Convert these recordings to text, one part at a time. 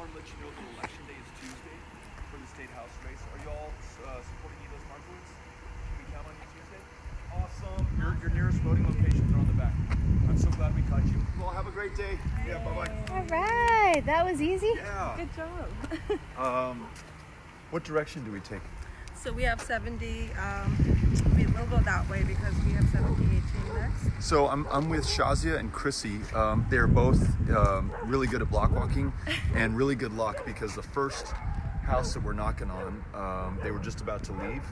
wanted to let you know that election day is Tuesday for the state house race. Are you all supporting Elis Markowitz? Can we count on you Tuesday? Awesome. Your nearest voting locations are on the back. I'm so glad we caught you. Well, have a great day. Yeah, bye-bye. All right, that was easy. Yeah. Good job. What direction do we take? So we have 70. We'll go that way because we have 70, 18 next. So I'm with Shazia and Chrissy. They're both really good at block walking and really good luck because the first house that we're knocking on, they were just about to leave,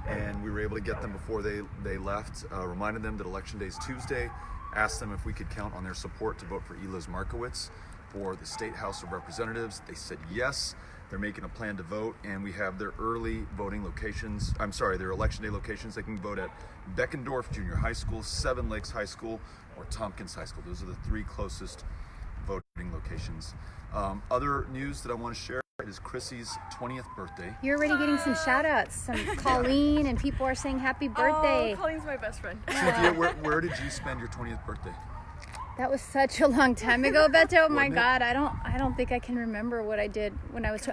and we were able to get them before they left. Reminded them that election day is Tuesday. Asked them if we could count on their support to vote for Elis Markowitz for the State House of Representatives. They said yes. They're making a plan to vote, and we have their early voting locations. Their election day locations. They can vote at Beckendorf Junior High School, Seven Lakes High School, or Tompkins High School. Those are the three closest voting locations. Other news that I want to share is Chrissy's 20th birthday. You're already getting some shout outs. Some Colleen and people are saying happy birthday. Oh, Colleen's my best friend. Cynthia, where did you spend your 20th birthday? That was such a long time ago, Beto. My Wasn't it? God, I don't think I can remember what I did when I was.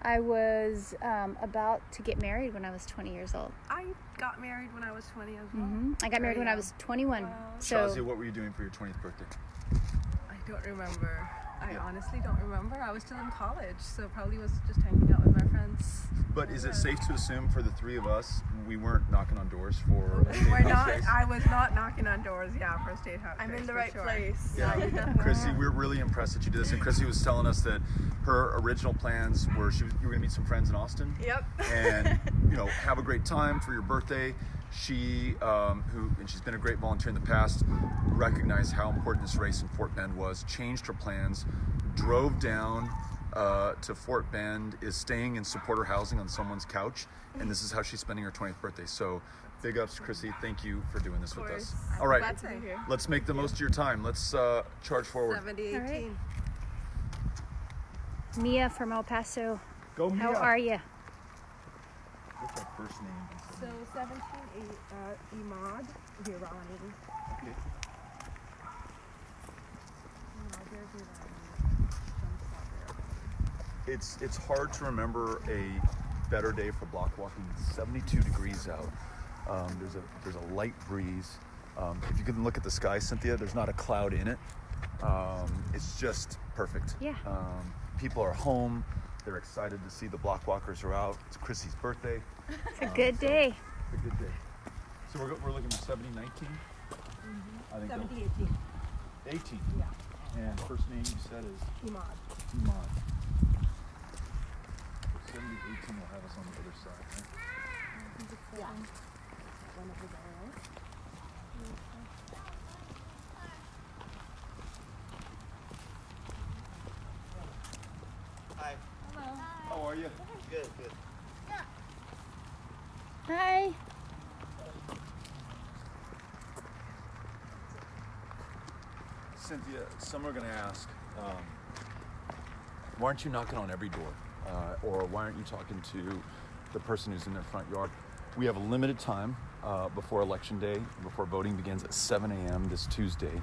I was about to get married when I was 20 years old. I got married when I was 20 as well. I got married when I was 21. Wow. So Shazia, what were you doing for your 20th birthday? I don't remember. I honestly don't remember. I was still in college, so probably was just hanging out with my friends. But is it safe to assume for the three of us, we weren't knocking on doors for a state We're house not. race? I was not knocking on doors. Yeah, for a state house. I'm race, in the for right sure. place. Yeah. Chrissy, we're really impressed that you did this. And Chrissy was telling us that her original plans were you were going to meet some friends in Austin. Yep. And have a great time for your birthday. She, and she's been a great volunteer in the past, recognized how important this race in Fort Bend was, changed her plans, drove down to Fort Bend, is staying in supporter housing on someone's couch, and this is how she's spending her 20th birthday. So big ups, Chrissy. Thank you for doing this with us. All right, Glad to be here. let's make the most of your time. Let's charge forward. 70, 18. All right. Mia from El Paso. Go, Mia. How are you? What's our first name? So 17, Imad, Virani. Okay. It's hard to remember a better day for block walking. It's 72 degrees out. There's a light breeze. If you can look at the sky, Cynthia, there's not a cloud in it. It's just perfect. Yeah. People are home. They're excited to see the block walkers are out. It's Chrissy's birthday. It's a good day. It's a good day. So we're looking for 70, 19? I think 70, 18. 18. Yeah. And first name you said is Imad. Iman. 70, 18 will have us on the other side, right? Yeah. One over there, right? Hi. Hello. How are you? Good, good. Hi. Cynthia, some are going to ask, why aren't you knocking on every door? Or why aren't you talking to the person who's in their front yard? We have a limited time before Election Day, before voting begins at 7 a.m. this Tuesday,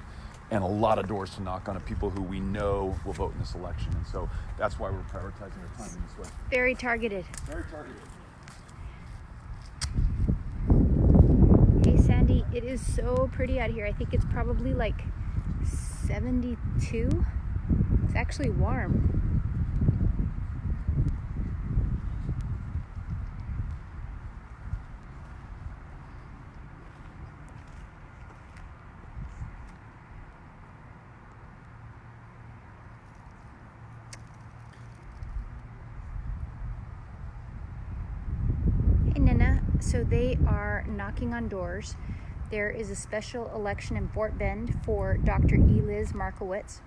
and a lot of doors to knock on of people who we know will vote in this election. And so that's why we're prioritizing our time in this way. Very targeted. Very targeted. Hey, Sandy, it is so pretty out here. I think it's probably like 72. It's actually warm. Hey, Nina. So they are knocking on doors. There is a special election in Fort Bend for Dr. Elis Markowitz,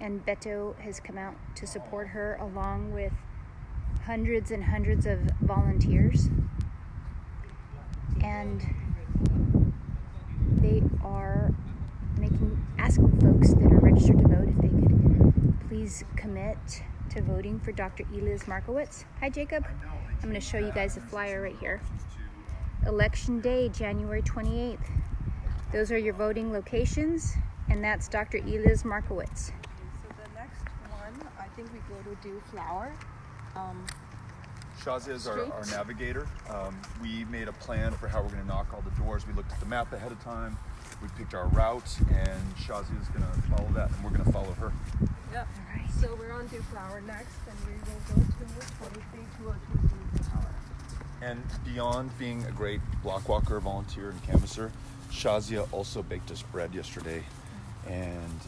and Beto has come out to support her along with hundreds and hundreds of volunteers. And they are asking folks that are registered to vote if they could please commit to voting for Dr. Elis Markowitz. Hi, Jacob. I'm going to show you guys the flyer right here. Election Day, January 28th. Those are your voting locations, and that's Dr. Elis Markowitz. So the next one done, I think we go to Do Flower. Shazia is our Streets. navigator. We made a plan for how we're going to knock all the doors. We looked at the map ahead of time. We picked our route, and Shazia is going to follow that, and we're going to follow her. Yeah. All right. So we're on Do Flower next, and we will go to 23202 Do Flower. And beyond being a great block walker, volunteer, and canvasser, Shazia also baked us bread yesterday, and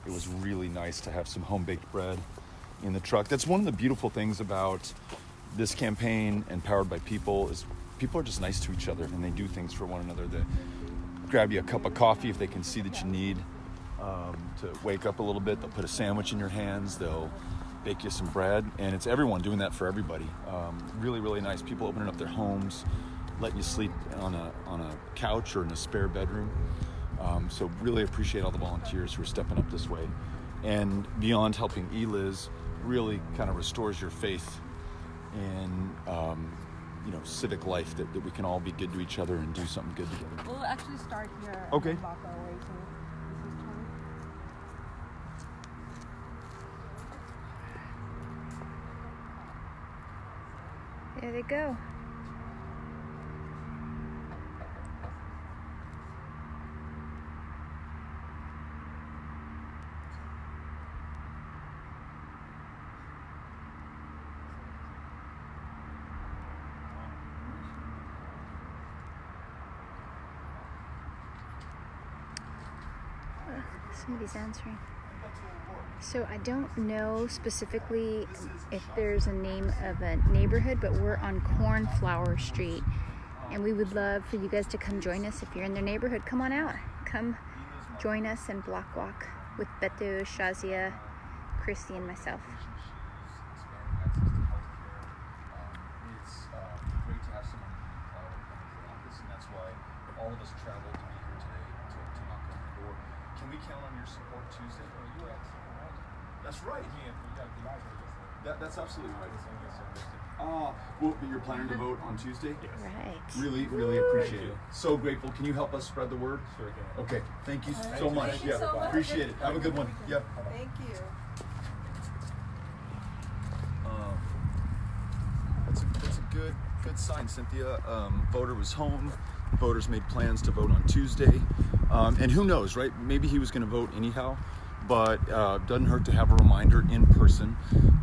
it was really nice to have some home-baked bread in the truck. That's one of the beautiful things about this campaign and Powered by People is people are just nice to each other, and they do things for one another. They grab you a cup of coffee if they can see that you need to wake up a little bit. They'll put a sandwich in your hands. They'll bake you some bread, and it's everyone doing that for everybody. Really, really nice. People opening up their homes, letting you sleep on a couch or in a spare bedroom. So really appreciate all the volunteers who are stepping up this way. And beyond helping Eliz, really kind of restores your faith in civic life, that we can all be good to each other and do something good together. We'll actually start here Okay. and walk our way. So this is 20. There they go. Somebody's answering. So I don't know specifically if there's a name of a neighborhood, but we're on Cornflower Street, and we would love for you guys to come join us. If you're in their neighborhood, come on out. Come join us and block walk with Beto, Shazia, Christy, and myself. It's great to have someone in power for office, and that's why all of us traveled to be here today to knock on the door. Can we count on your support Tuesday? That's right. That's absolutely right. Well, you're planning to vote on Tuesday? Right. Really, really appreciate it. So grateful. Can you help us spread the word? Sure can. Okay. Thank you so much. Thank you so much. Appreciate it. Have a good one. Yep. Thank you. That's a good sign, Cynthia. Voter was home. Voters made plans to vote on Tuesday. And who knows, right? Maybe he was going to vote anyhow, but doesn't hurt to have a reminder in person.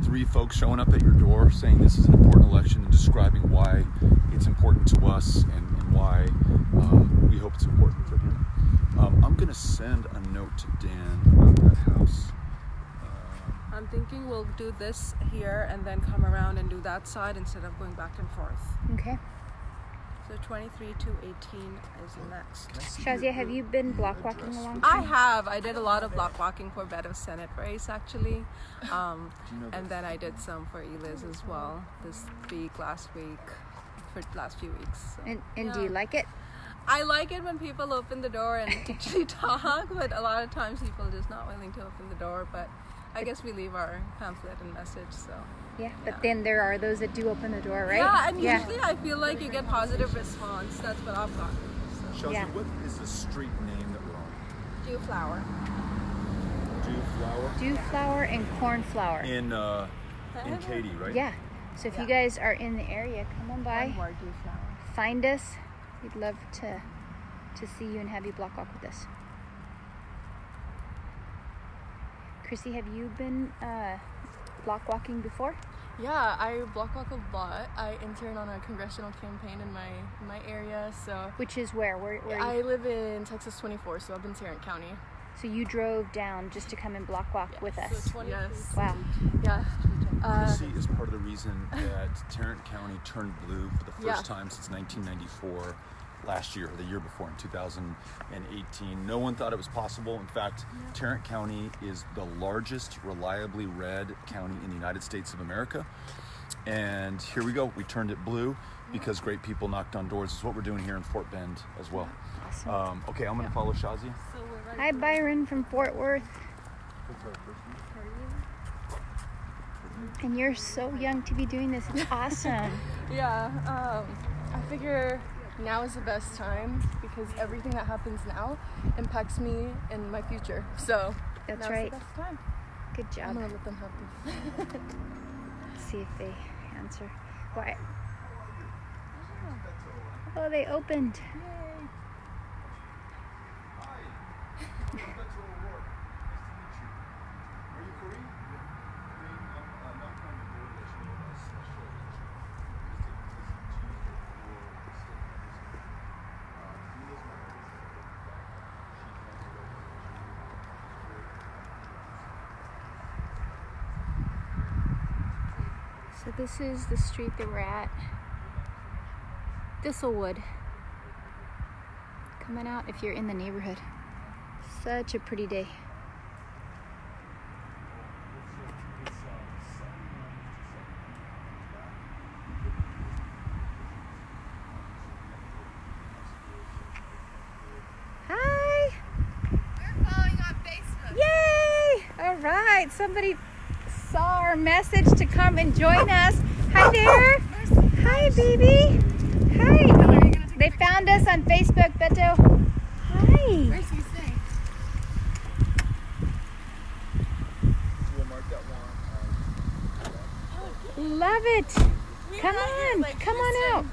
3 folks showing up at your door saying this is an important election and describing why it's important to us and why we hope it's important for him. I'm going to send a note to Dan about that house. I'm thinking we'll do this here and then come around and do that side instead of going back and forth. Okay. So 23 to 18 is next. Can I see Shazia, your- have you been your block walking address? along? I have. I did a lot of block walking for Beto's Senate race actually. Do you know And the- then I did some for Eliz as well last week, for the last few weeks. So, And do yeah. you like it? I like it when people open the door and actually talk, but a lot of times people are just not willing to open the door. But I guess we leave our pamphlet and message, so. Yeah, but Yeah. then there are those that do open the door, right? Yeah, and usually I feel like you get positive response. That's what I've gotten. So. Shazia, Yeah. what is the street name that we're on? Dew flower. Dew Flower? Dew flower and cornflower. In Katy, right? Yeah. So if you guys are in the area, come on by, One word, dew flower. find us. We'd love to see you and have you block walk with us. Chrissy, have you been block walking before? Yeah, I block walk a lot. I intern on a congressional campaign in my area, so Which is where? Where I live in Texas 24, so up in Tarrant County. So you drove down just to come and block walk with us. So 23. Yes. Wow. Yeah. Chrissy is part of the reason that Tarrant County turned blue for the first Yeah. time since 1994, last year or the year before in 2018. No one thought it was possible. In fact, Tarrant County is the largest reliably red county in the United States of America. And here we go. We turned it blue because great people knocked on doors. It's what we're doing here in Fort Bend as well. Awesome. Okay, I'm going to follow Shazia. So we're right Hi, Byron from Fort Worth. And you're so young to be doing this. It's awesome. Yeah, I figure now is the best time because everything that happens now impacts me in my future. So That's now's right. the best time. Good I'm job. gonna let them help you. See if they answer. Why? Oh, they opened. Yay. Hi. I'm Beto O'Rourke. Nice to meet you. Are you Korean? I'm not on the board that you know about special education. So this is the street that we're at. Thistlewood. Coming out if you're in the neighborhood. Such a pretty day. Hi! We're following on Facebook. Yay! All right, somebody saw our message to come and join us. Hi there. Hi, baby. Hi. They found us on Facebook, Beto. Hi. Mercy, say. We'll mark that one. Love it. We Come are out here, on, like, come on out.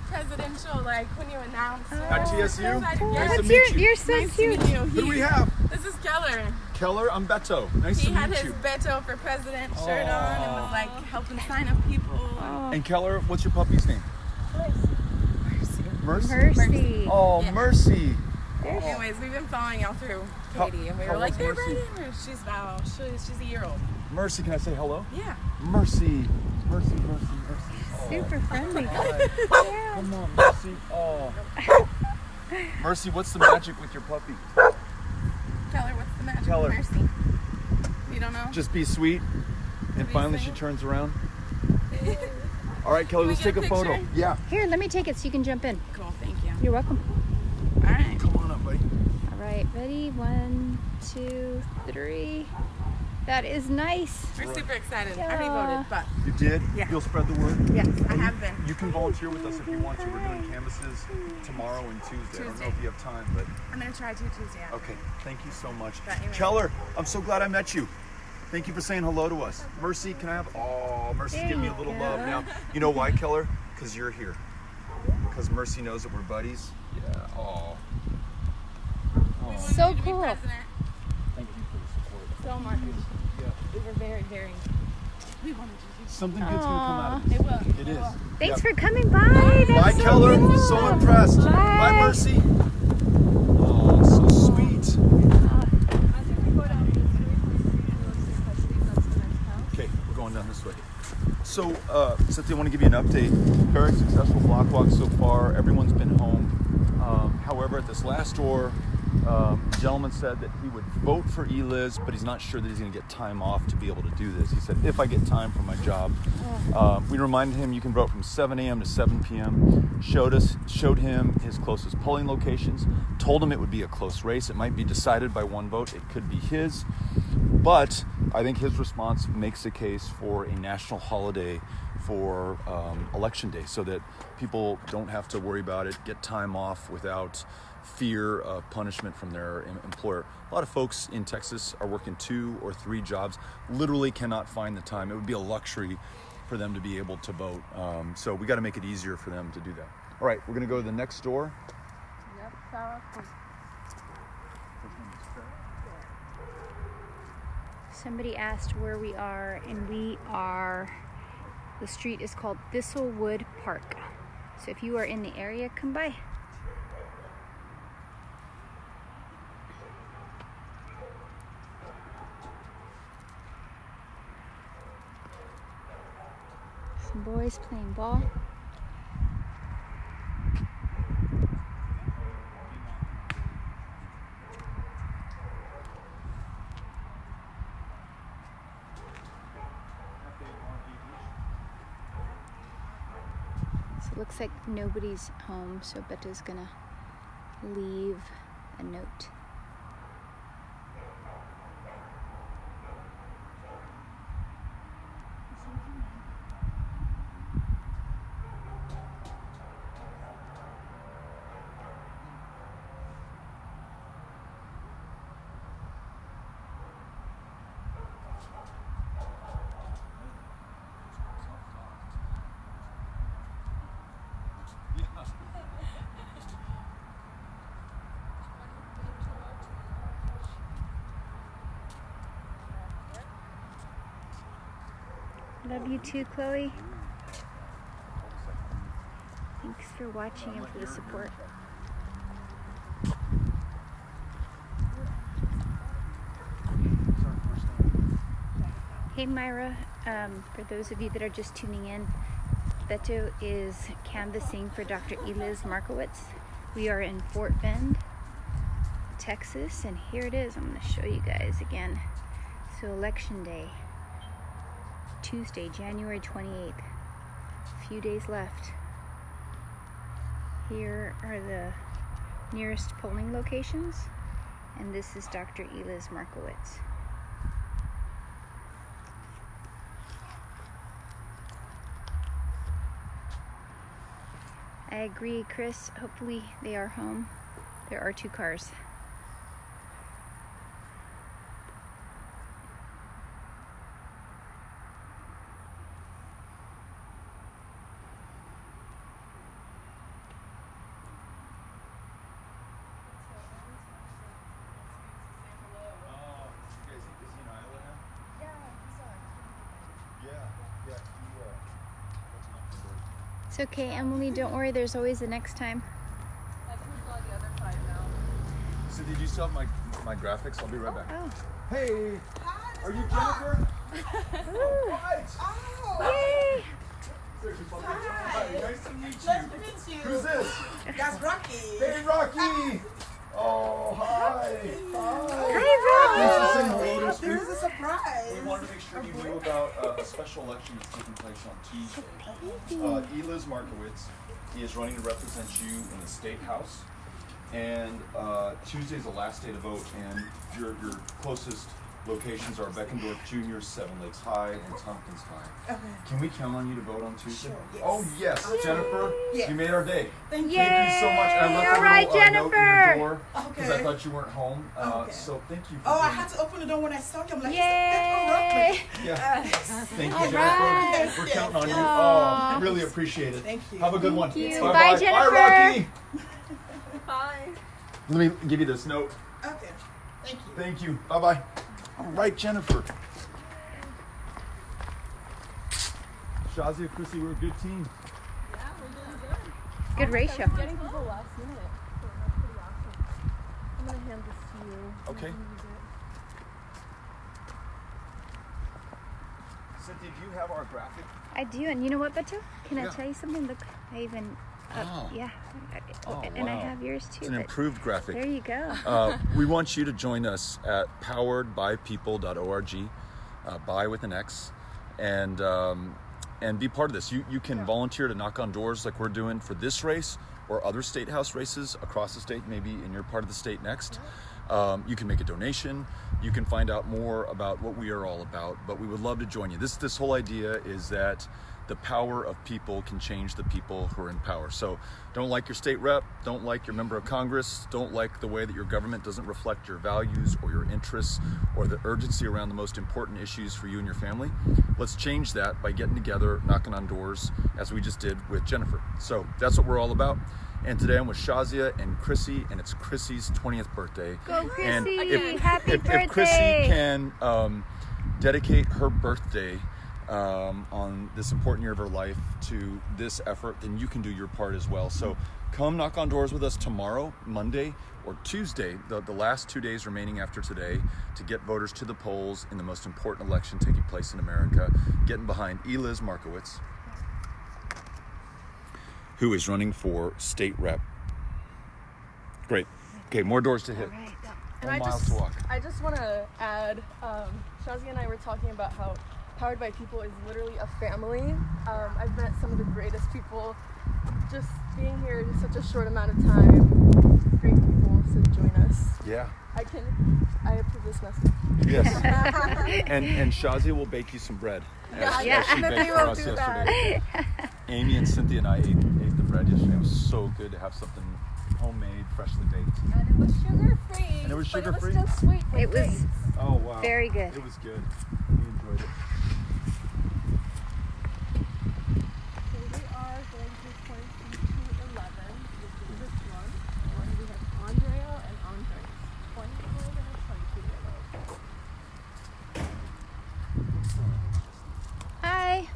Presidential, like when you announce. At TSU? Nice to What's meet you. You're so Nice to cute. meet you. Who do we have? This is Keller. Keller, I'm Beto. Nice He to had meet his you. Beto for President shirt on and was like helping sign up people. Oh, And Keller, what's your puppy's name? Mercy. Mercy. Oh, Yeah. Mercy. Anyways, we've been following y'all through How- Katie, and we how were like, old's they're Mercy? right in her. She's about, she's a year old. Mercy, can I say hello? Yeah. Mercy. Mercy. Super friendly. Hi. Come on, Mercy. Oh. Mercy, what's the magic with your puppy? Keller, what's the magic Keller. of Mercy? You don't know? Just be sweet. And Be finally she sweet. turns around. All right, Kelly, Can we let's get take a a photo. picture? Yeah. Here, let me take it so you can jump in. Cool, thank you. You're welcome. All right. Come on up, buddy. All right, ready? 1, 2, 3. That is nice. We're super excited. I Yeah. already voted, but You did? Yeah. You'll spread the word? yes, I have been. You can volunteer with us if you want to. We're doing canvases tomorrow and Tuesday. I don't know if you have time, but I'm gonna try to Tuesday. okay. Thank you so much. Got you. Keller, I'm so glad I met you. Thank you for saying hello to us. Mercy, can I have? Oh, Mercy's There giving me a you little go. love now. You know why, Keller? Because you're here. Because Mercy knows that we're buddies. Yeah. Oh. We wanted So you to be cool. president. Thank you for the support. So much. Yeah. We were very. We wanted you to. Something good's gonna come out of this. It will. It is. Thanks Yeah. for coming by. That's Bye, so Keller. cool. So impressed. Bye. Bye, Mercy. Oh, so sweet. Okay, we're going down this way. So, Cynthia, I want to give you an update. Very successful block walk so far. Everyone's been home. However, at this last door, the gentleman said that he would vote for Eliz, but he's not sure that he's going to get time off to be able to do this. He said, if I get time from my job. We reminded him you can vote from 7 a.m. to 7 p.m. Showed him his closest polling locations. Told him it would be a close race. It might be decided by one vote. It could be his. But I think his response makes a case for a national holiday for Election Day so that people don't have to worry about it, get time off without fear of punishment from their employer. A lot of folks in Texas are working 2 or 3 jobs, literally cannot find the time. It would be a luxury for them to be able to vote. So we got to make it easier for them to do that. All right, we're going to go to the next door. Yep. Sarah. Somebody asked where we are, and the street is called Thistlewood Park. So if you are in the area, come by. Some boys playing ball. So it looks like nobody's home, so Beto's gonna leave a note. Love you too, Chloe. Thanks for watching and for the support. Hey Myra, for those of you that are just tuning in, Beto is canvassing for Dr. Eliz Markowitz. We are in Fort Bend, Texas, and here it is. I'm going to show you guys again. So Election Day, Tuesday, January 28th. A few days left. Here are the nearest polling locations, and this is Dr. Eliz Markowitz. I agree, Chris. Hopefully they are home. There are 2 cars. It's okay, Emily. Don't worry. There's always the next time. I think we've got the other 5 now. So did you still have my graphics? I'll be right back. Oh. Hey, are you Jennifer? Right. Yay! Hi, nice to meet you. Nice to meet you. Who's this? That's Rocky. Hey, Rocky. Oh, hi. Hi, Thanks for saying hello to us. There's a surprise. We wanted to make sure you knew about a special election that's taking place on Tuesday. Eliz Markowitz, he is running to represent you in the State House. And Tuesday is the last day to vote, and your closest locations are Beckendorf Junior, Seven Lakes High, and Tompkins High. Okay. Can we count on you to vote on Tuesday? Sure, yes. Oh, yes. Jennifer, Yes. you made our day. Thank you. Thank you so much. And I left All right, a little note in Jennifer. your door because I Okay. thought you weren't home. Okay. So thank you for Oh, I being- had to open the door when I saw you. I'm like, Yay! Yeah. Thank you, All Jennifer. right. We're counting on you. Aw. Oh, really appreciate it. Thank you. Have a good one. you. Bye-bye. Bye, Jennifer. Bye, Rocky. Bye. Let me give you this note. Okay. Thank you. Thank you. Bye-bye. All right, Jennifer. Shazia, Chrissy, we're a good team. Yeah, we're doing good. Good ratio. Getting people last minute. So that's pretty awesome. I'm gonna hand this to you. Okay. You can use it. Cynthia, do you have our graphic? I do, and you know what, Beto? Can I Yeah. tell you something? Look, I even, Oh. yeah, Oh, and I wow. have yours too. It's an but improved graphic. there you go. We want you to join us at poweredbypeople.org, by with an X, and be part of this. You can volunteer to knock on doors like we're doing for this race or other state house races across the state, maybe in your part of the state next. You can make a donation. You can find out more about what we are all about, but we would love to join you. This whole idea is that the power of people can change the people who are in power. So don't like your state rep, don't like your member of Congress, don't like the way that your government doesn't reflect your values or your interests or the urgency around the most important issues for you and your family. Let's change that by getting together, knocking on doors, as we just did with Jennifer. So that's what we're all about. And today I'm with Shazia and Chrissy, and it's Chrissy's 20th birthday. Go, Chrissy! And Happy birthday! If Chrissy can dedicate her birthday on this important year of her life to this effort, then you can do your part as well. So come knock on doors with us tomorrow, Monday, or Tuesday, the last 2 days remaining after today, to get voters to the polls in the most important election taking place in America, getting behind Eliz Markowitz, who is running for state rep. Great. Okay, more doors to hit. All right. And More miles to walk. I just want to add, Shazia and I were talking about how Powered by People is literally a family. I've met some of the greatest people just being here in such a short amount of time. Great people, so join us. Yeah. I approve this message. Yes. and Shazia will bake you some bread. As Yeah. she baked for us yesterday. Amy and Cynthia and I ate the bread yesterday. It was so good to have something homemade, freshly baked. And it was sugar-free. And it was but sugar-free? It was still sweet. with It was dates. Oh wow. very good. It was good. We enjoyed it. So we are going to point to 11, which is this one. And we have Andrea and Andres. 20 year old and a 22-year-old. Hi.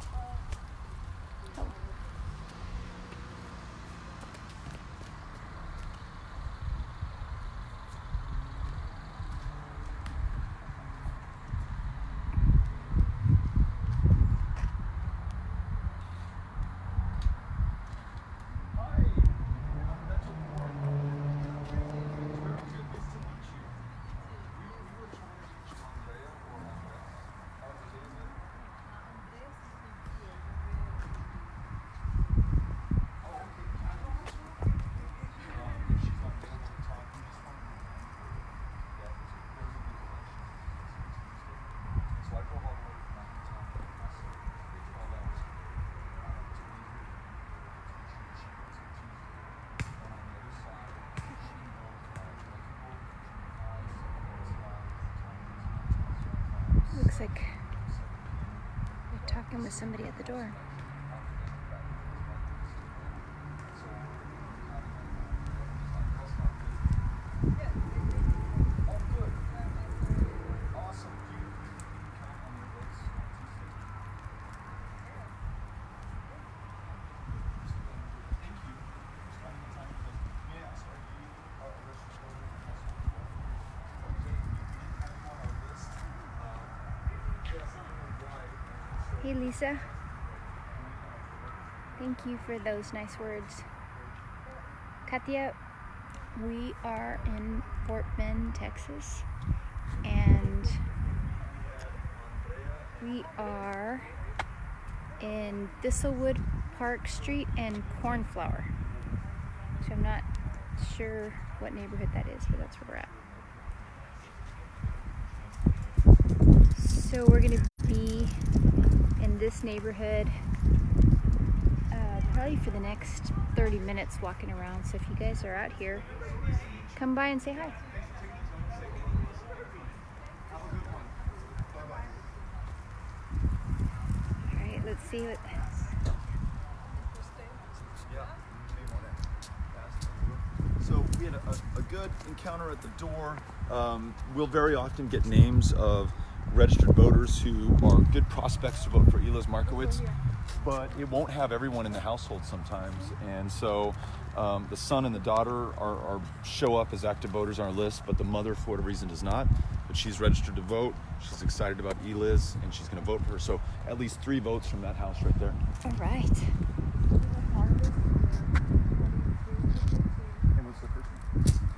Looks like they're talking with somebody at the door. Hey Lisa, thank you for those nice words. Katia, we are in Fort Bend, Texas, and we are in Thistlewood Park Street and Cornflower. So I'm not sure what neighborhood that is, but that's where we're at. So we're gonna be in this neighborhood probably for the next 30 minutes walking around. So if you guys are out here, come by and say hi. All right, let's see what. So we had a good encounter at the door. We'll very often get names of registered voters who are good prospects to vote for Eliz Markowitz, but it won't have everyone in the household sometimes. And so the son and the daughter are show up as active voters on our list, but the mother, for whatever reason, does not. But she's registered to vote. She's excited about Eliz, and she's going to vote for her. So at least 3 votes from that house right there. All right. And what's the first one?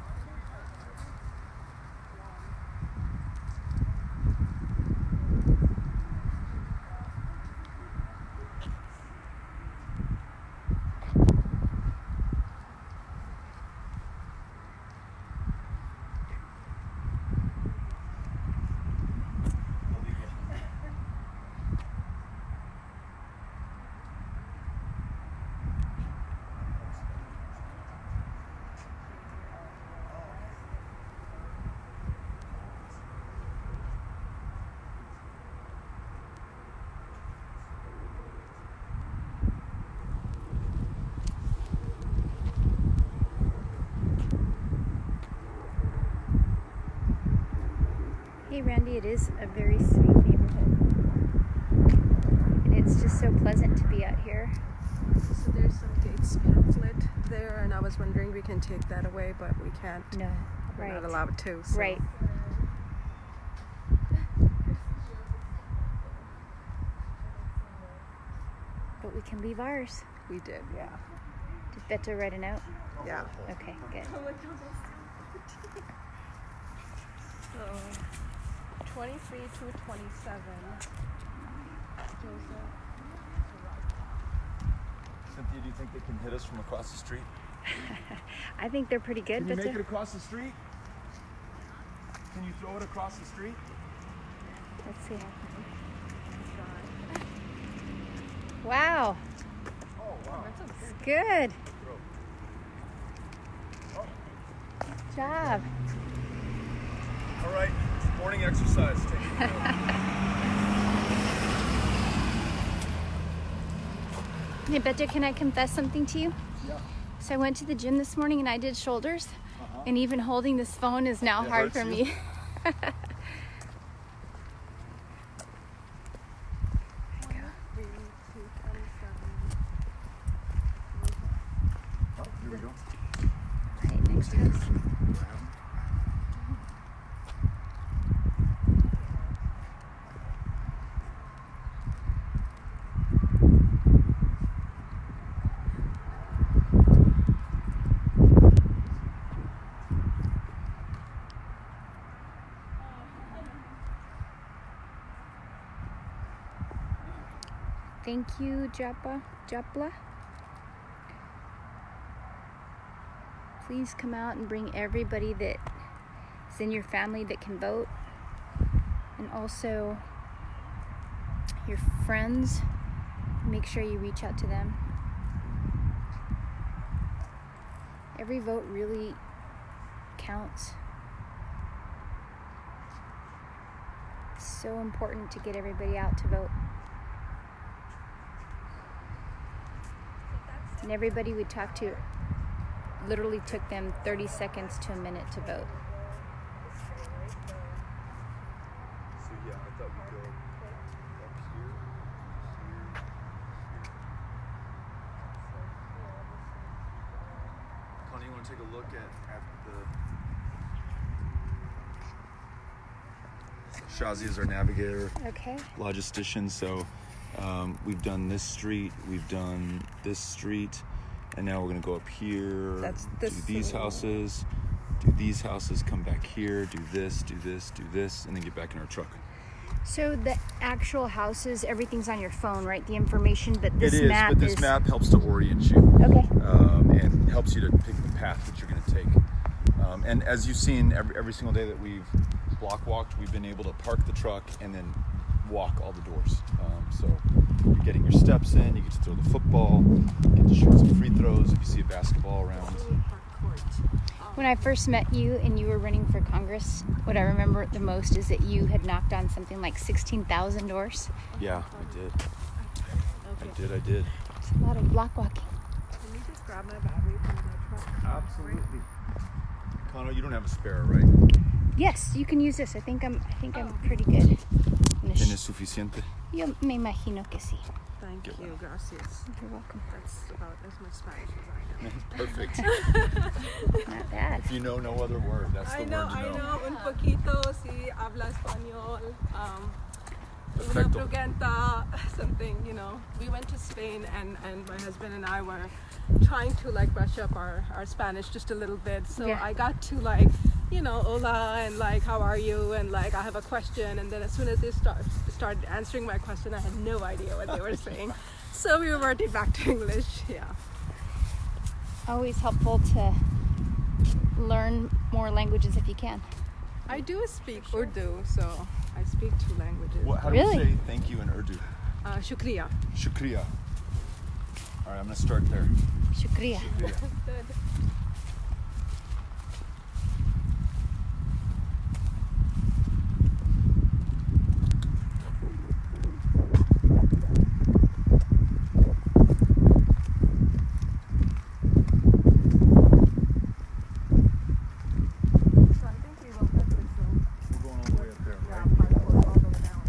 Hey Randy, it is a very sweet neighborhood. And it's just so pleasant to be out here. So there's some Gates pamphlet there, and I was wondering we can take that away, but we can't. No, We're right. not allowed to. So. Right. But we can leave ours. We did, yeah. Did Beto write a note? Yeah. Okay, good. So 23 to 27. Cynthia, do you think they can hit us from across the street? I think they're pretty good, Can you Beto. make it across the street? Can you throw it across the street? Let's see. Wow. Oh, wow. It's good. Good job. All right, morning exercise. Take it Hey, Beto, can I confess something to you? Yeah. So I went to the gym this morning and I did shoulders, and even holding this phone is now It hard hurts for you? me. Oh, here we go. Right, next house. Thank you, Japla. Please come out and bring everybody that is in your family that can vote, and also your friends. Make sure you reach out to them. Every vote really counts. So important to get everybody out to vote. And everybody we talked to literally took them 30 seconds to a minute to vote. So yeah, I thought we'd go up here, here. Connie, you want to take a look at the... Shazi is our navigator, Okay. logistician, so we've done this street, we've done this street, and now we're going to go up here, That's do this these one. houses, do these houses, come back here, do this, do this, do this, and then get back in our truck. So the actual houses, everything's on your phone, right? The information, but this It is, map but this is... map helps to orient you. Okay. And helps you to pick the path that you're going to take. And as you've seen, every single day that we've block walked, we've been able to park the truck and then walk all the doors. So you're getting your steps in, you get to throw the football, you get to shoot some free throws if you see a basketball around. When I first met you and you were running for Congress, what I remember the most is that you had knocked on something like 16,000 doors. Yeah, I did. It's a lot of block walking. Can you just grab my battery from the truck? Absolutely. Connor, you don't have a spare, right? Yes, you can use this. I think I'm pretty good. ¿Tienes suficiente? Yo me imagino que sí. Thank you, gracias. You're welcome. That's about as much Spanish as I know. Perfect. Not bad. If you know no other word, that's the I word know, to know. un poquito, sí, habla español. Una Perfecto. pregunta, something, you know. We went to Spain and my husband and I were trying to like brush up our Spanish just a little bit. So Yeah. I got to like, you know, hola and like, how are you? And like, I have a question. And then as soon as they started answering my question, I had no idea what they were saying. So we reverted back to English, yeah. Always helpful to learn more languages if you can. I do speak Urdu, so I speak 2 languages. How Really? do we say thank you in Urdu? Shukriya. Shukriya. All right, I'm going to start there. Shukriya. So I think we will hit this road. We're going all the way up there, Yeah, right? parkour all the way down.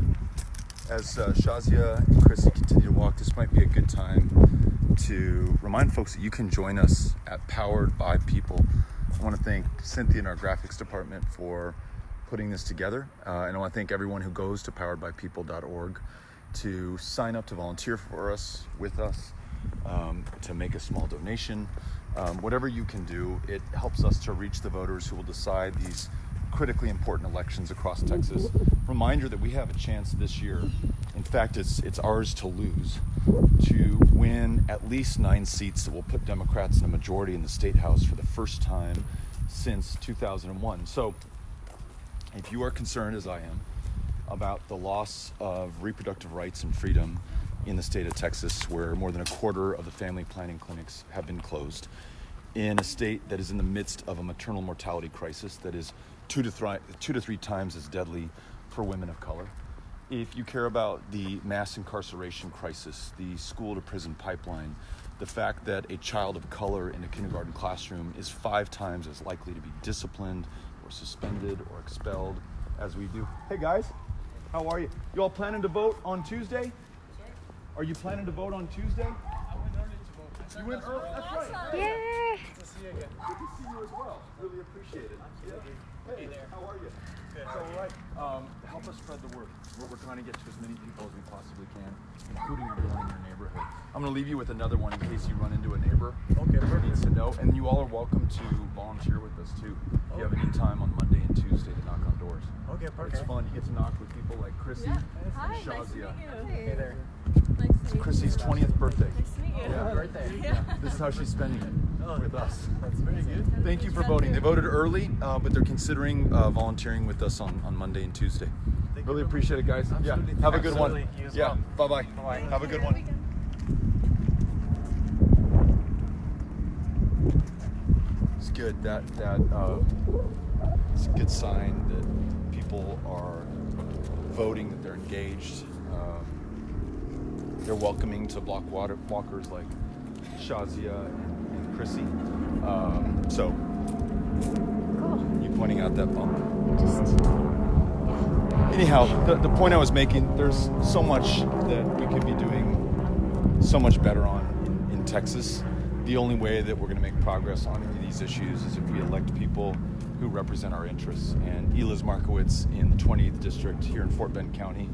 As Shazia and Chrissy continue to walk, this might be a good time to remind folks that you can join us at Powered by People. I want to thank Cynthia and our graphics department for putting this together. And I want to thank everyone who goes to poweredbypeople.org to sign up to volunteer for us, with us, to make a small donation. Whatever you can do, it helps us to reach the voters who will decide these critically important elections across Texas. Reminder that we have a chance this year, in fact it's ours to lose, to win at least 9 seats that will put Democrats in a majority in the state house for the first time since 2001. So if you are concerned, as I am, about the loss of reproductive rights and freedom in the state of Texas, where more than a quarter of the family planning clinics have been closed, in a state that is in the midst of a maternal mortality crisis that is 2 to 3 times as deadly for women of color. If you care about the mass incarceration crisis, the school to prison pipeline, the fact that a child of color in a kindergarten classroom is 5 times as likely to be disciplined or suspended or expelled as we do. Hey guys, how are you? You all planning to vote on Tuesday? Are you planning to vote on Tuesday? I went early to vote. You went early? That's right. Yay! Good to see you again. Good to see you as well. Really appreciate it. Yeah. Hey there. How are you? Good. So, all right. Help us spread the word. We're trying to get to as many people as we possibly can, including everyone in your neighborhood. I'm going to leave you with another one in case you run into a neighbor who needs to know. And you all are welcome to volunteer with us too. If you have any time on Monday and Tuesday to knock on doors. Okay, perfect. It's fun. You get to knock with people like Chrissy and Hi, nice to Shazia. meet you. Hey there. Nice to It's meet Chrissy's you. 20th birthday. Nice to meet you. Yeah. Birthday. Yeah. This is how she's spending it with us. That's very good. Thank you for voting. They voted early, but they're considering volunteering with us on Monday and Tuesday. Thank Really you. appreciate it, guys. Absolutely. Yeah, have a good Absolutely. one. You as Yeah, well. bye-bye. Bye-bye. Have a good one. It's good. It's a good sign that people are voting, that they're engaged. They're welcoming to block walkers like Shazia and Chrissy. So, Cool. you pointing out that bump. Just Anyhow, the point I was making, there's so much that we could be doing so much better on in Texas. The only way that we're going to make progress on any of these issues is if we elect people who represent our interests. And Liz Markowitz in the 20th District here in Fort Bend County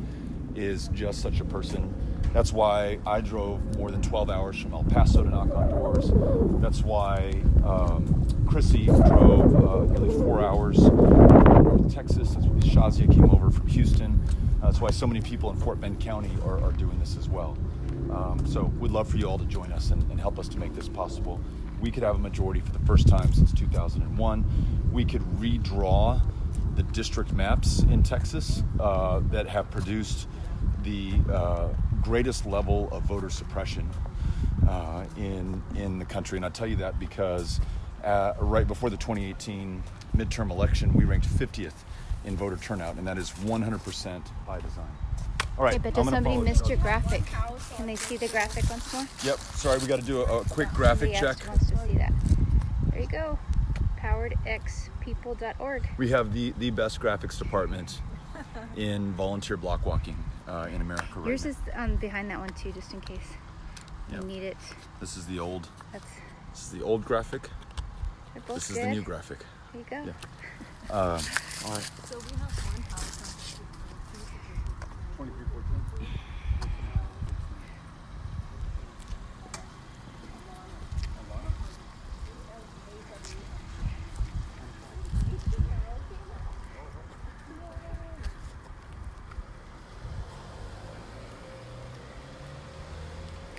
is just such a person. That's why I drove more than 12 hours from El Paso to knock on doors. That's why Chrissy drove nearly 4 hours from North Texas. That's why Shazia came over from Houston. That's why so many people in Fort Bend County are doing this as well. So we'd love for you all to join us and help us to make this possible. We could have a majority for the first time since 2001. We could redraw the district maps in Texas that have produced the greatest level of voter suppression in the country. And I tell you that because right before the 2018 midterm election, we ranked 50th in voter turnout, and that is 100% by design. All right, okay, but I'm does gonna somebody follow missed you. your graphic? Can they see the graphic once more? Yep, sorry, we got to do a quick graphic Somebody check. else wants to see that. There you go. poweredxpeople.org. We have the best graphics department in volunteer block walking in America right Yours now. is behind that one too, just in case Yep. you need it. This is the old graphic. They're both This is good. the new graphic. There you go. Yeah. All right. So we have one house on 2314.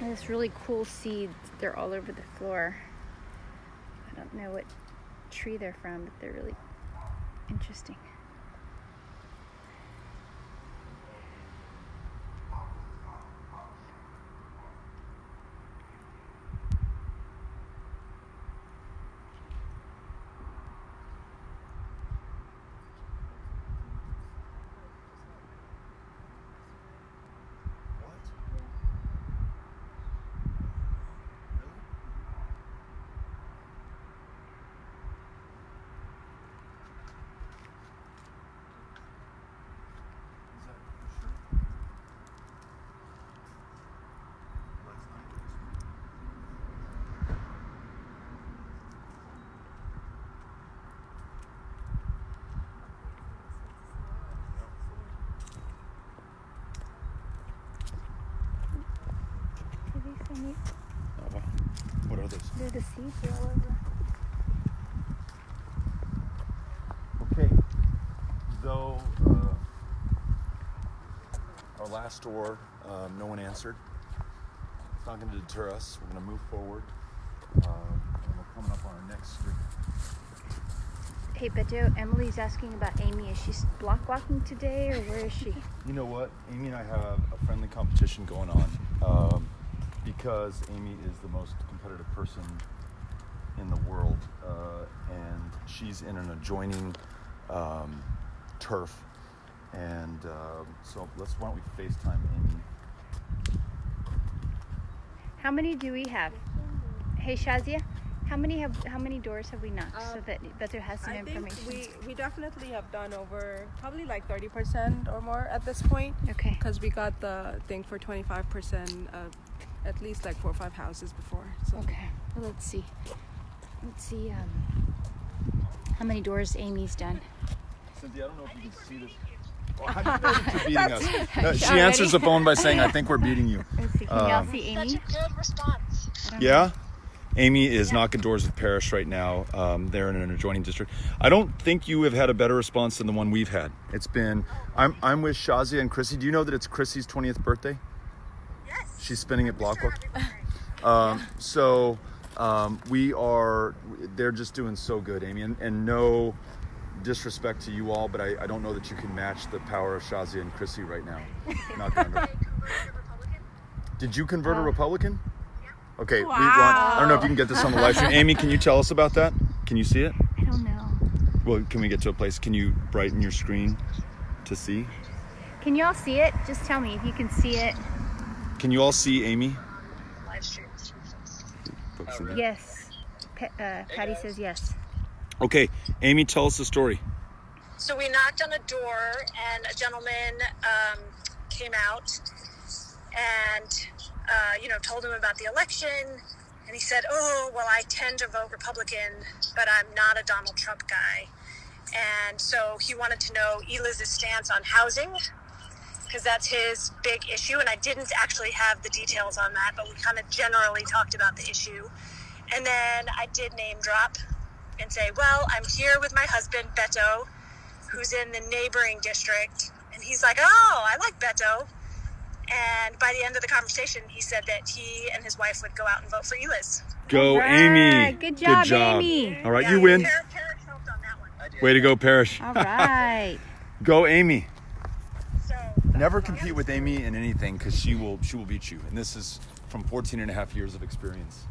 And this really cool seeds. They're all over the floor. I don't know what tree they're from, but they're really interesting. Are these so neat? Oh, wow. What are those? They're the seeds. They're all over. Okay, though our last door, no one answered. It's not going to deter us. We're going to move forward, and we're coming up on our next street. Hey, Beto, Emily's asking about Amy. Is she block walking today, or where is she? You know what? Amy and I have a friendly competition going on because Amy is the most competitive person in the world, and she's in an adjoining turf. And so why don't we FaceTime Amy? How many do we have? Hey, Shazia, how many doors have we knocked so that Beto has some I information? think we definitely have done over probably like 30% or more at this point. Okay. Because we got the thing for 25% at least like 4 or 5 houses before. So. Okay. Well, let's see. How many doors Amy's done. Cynthia, I don't know if you can see this. Oh, how do you know that you're beating us? She Already? answers the phone by saying, I think we're beating you. Let's see. Can y'all see Amy? Such a good response. Yeah? Amy is knocking doors with Parrish right now. They're in an adjoining district. I don't think you have had a better response than the one we've had. It's been, I'm with Shazia and Chrissy. Do you know that it's Chrissy's 20th birthday? Yes. She's spinning at Block Walk. Happy birthday. They're just doing so good, Amy. And no disrespect to you all, but I don't know that you can match the power of Shazia and Chrissy right now. Not gonna. I converted a Republican. Did you convert a Republican? Yeah. Okay, I don't know if you can get this on the live stream. Amy, can you tell us about that? Can you see it? I don't know. Well, can we get to a place? Can you brighten your screen to see? Can you all see it? Just tell me if you can see it. Can you all see Amy? Live stream. Yes. Patty says yes. Okay, Amy, tell us the story. So we knocked on a door, and a gentleman came out and, told him about the election. And he said, oh, well, I tend to vote Republican, but I'm not a Donald Trump guy. And so he wanted to know Eliz's stance on housing, because that's his big issue. And I didn't actually have the details on that, but we kind of generally talked about the issue. And then I did name drop and say, well, I'm here with my husband, Beto, who's in the neighboring district. And he's like, oh, I like Beto. And by the end of the conversation, he said that he and his wife would go out and vote for Eliz. Go, All right, Amy. good job, Amy. All right, you win. Parrish helped on that one. Way to go, Parrish. All right. Go, Amy. So, Never compete with Amy in anything because she will beat you. And this is from 14 and a half years of experience.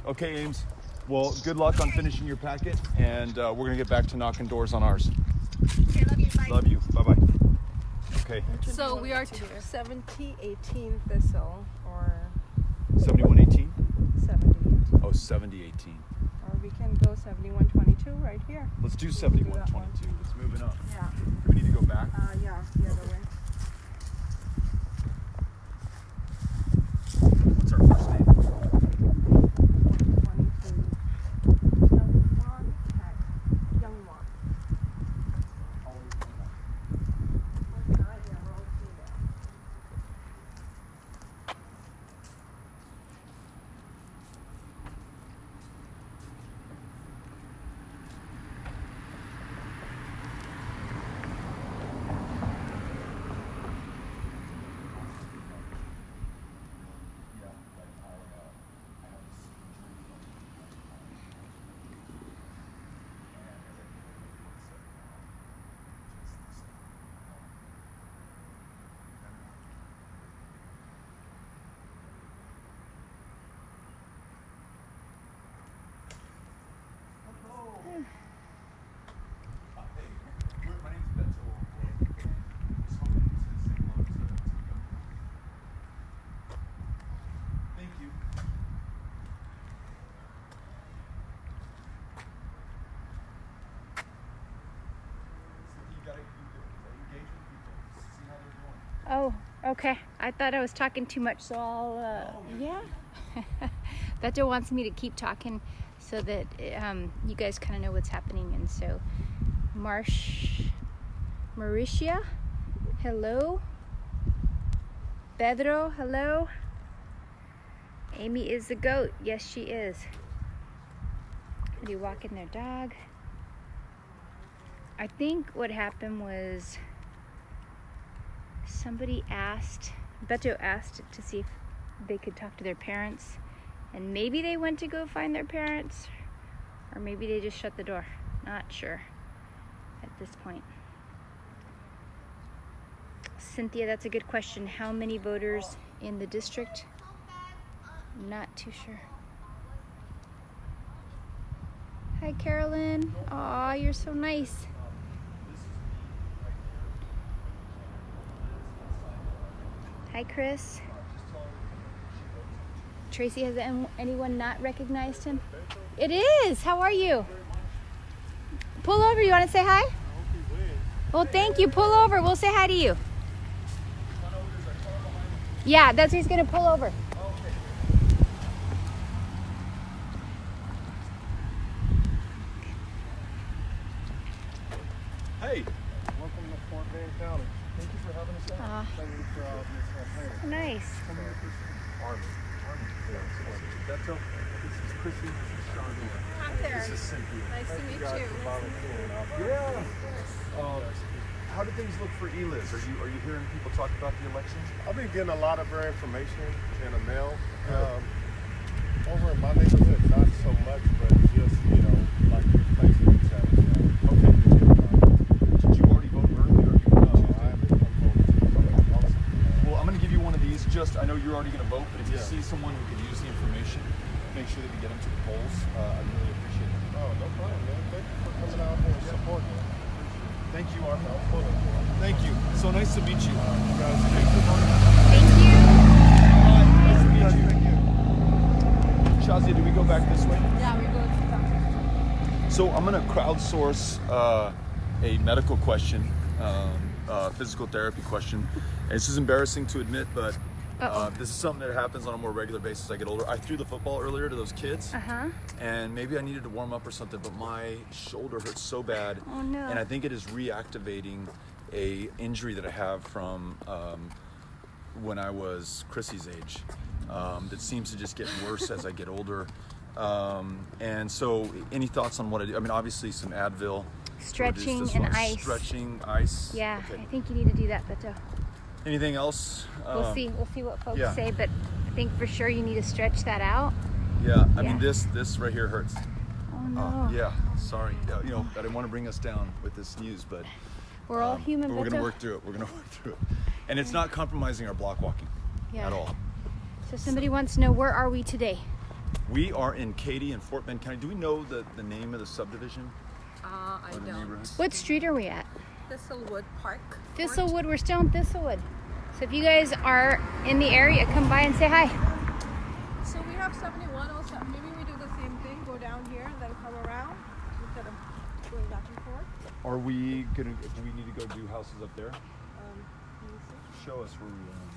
Okay, Ames. Well, good luck on finishing your packet, and we're going to get back to knocking doors on ours. okay, love you. Bye. Love you. Bye-bye. Okay. So we are 7018 Thistle, or 7118? 70. Oh, 7018. Or we can go 7122 right here. Let's do We can do that 7122. Let's move it up. Yeah. Do we need to go back? Yeah, the other way. What's our first name? 122. Young Wan. My name's Beto O'Rourke, and I was hoping he was going to say hello to Thank you. You gotta engage with people, see how they're doing. Oh, okay. I thought I was talking too much, so I'll, yeah. Beto wants me to keep talking so that you guys kind of know what's happening. And so, Mauricia, hello. Pedro, hello. Amy is the goat. Yes, she is. Are you walking their dog? I think what happened was Beto asked to see if they could talk to their parents, and maybe they went to go find their parents, or maybe they just shut the door. Not sure at this point. Cynthia, that's a good question. How many voters in the district? Not too sure. Hi, Carolyn. Aw, you're so nice. Hi, Chris. Tracy, has anyone not recognized him? It is. How are you? Pull over. You want to say hi? Well, thank you. Pull over. We'll say hi to you. Yeah, that's he's going to pull over. Hey, Welcome to Fort Bend County. thank you for having us out. Thank you for this campaign. Nice. Army. Beto, this is Chrissy, this is Shazia. Hi there. This is Cynthia. Nice to meet you. Volunteering out there. Yeah. How do things look for Eliz? Are you hearing people talk about the elections? I've been getting a lot of her information in the mail. Over in my neighborhood, not so much, but just, like your Facebook channel. Okay. Did you already vote early or No, I haven't voted. Awesome. Well, I'm going to give you one of these. I know you're already going to vote, but if you Yeah. see someone who can use the information, make sure that we get them to the polls. I'd really appreciate it. Oh, no problem, man. Thank you for coming out here and supporting me. Thank you, Arthur. Thank you. So nice to meet you. Thank you. Nice to meet you. Shazia, do we go back this way? Yeah, we go to that. So I'm going to crowdsource a medical question, physical therapy question. And this is embarrassing to admit, but this is something that happens on a more regular basis as I get older. I threw the football earlier to those kids, and maybe I needed to warm up or something, but my shoulder hurts so bad. Oh, no. And I think it is reactivating a injury that I have from when I was Chrissy's age. That seems to just get worse as I get older. And so any thoughts on what I do? I mean, obviously some Advil. Stretching reduce this and one. ice. Stretching, ice. Yeah, Okay. I think you need to do that, Beto. Anything else? We'll see what folks yeah. say, but I think for sure you need to stretch that out. Yeah, I Yeah. mean this right here hurts. Oh no. Yeah, sorry. You know, I didn't want to bring us down with this news, but We're all human, but we're Beto. gonna work through it. We're gonna work through it, and it's not compromising our block walking at all. So somebody wants to know, where are we today? We are in Katy in Fort Bend County. Do we know the name of the subdivision I or the don't. neighborhood? What street are we at? Thistlewood Park. Thistlewood. We're still in Thistlewood. So if you guys are in the area, come by and say hi. So we have 7107. Maybe we do the same thing. Go down here and then come around instead of going back and forth. Are we gonna? Do we need to go do houses up there? Let me see. Show us where we are.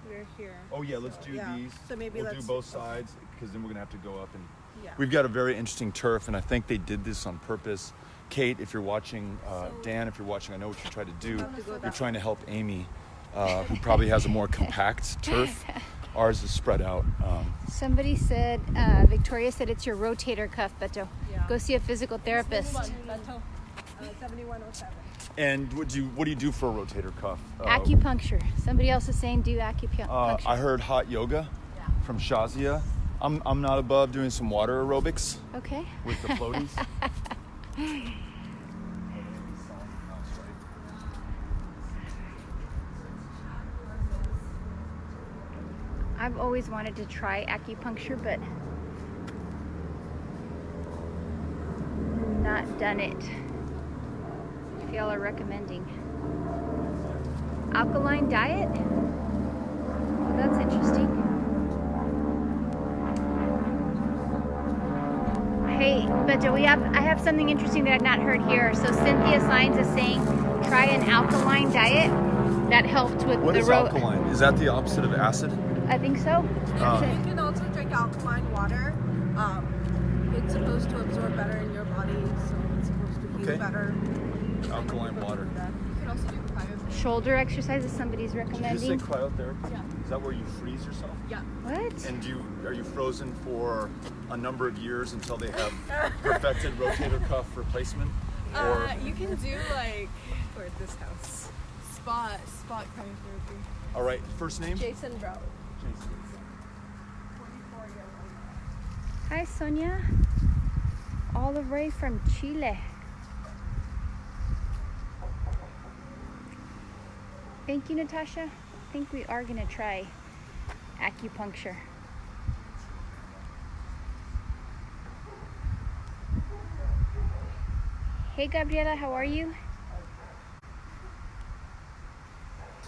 We're here. Oh yeah, let's do yeah. these. So maybe we'll do let's- both sides because then we're gonna have to go up and. Yeah. We've got a very interesting turf, and I think they did this on purpose. Kate, if you're watching, Dan, if you're watching, I know what you're trying to do. You're trying to help Amy, who probably has a more compact turf. Ours is spread out. Somebody said, Victoria said it's your rotator cuff, Beto. Yeah. Go see a physical therapist. 7107. And what do you do for a rotator cuff? Acupuncture. Somebody else is saying do acupuncture. I heard hot yoga from Shazia. I'm not above doing some water aerobics Okay. with the floaties. I've always wanted to try acupuncture, but not done it. If y'all are recommending. Alkaline diet? Well, that's interesting. Hey, but I have something interesting that I've not heard here. So Cynthia Signs is saying try an alkaline diet. That helped with What the is alkaline? Is that the opposite of acid? I think so. You can also drink alkaline water. It's supposed to absorb better in your body, so it's supposed to heal Okay. better. Alkaline water. You can also do cryotherapy. Shoulder exercises somebody's Did you recommending. say cryotherapy? Yeah. Is that where you freeze yourself? Yeah. What? And are you frozen for a number of years until they have perfected rotator cuff replacement? Or You can do like Or at this house. spot cryotherapy. all right, first name? Jason Brown. Jason. Hi, Sonia. All the way from Chile. Thank you, Natasha. I think we are gonna try acupuncture. Hey, Gabriela, how are you?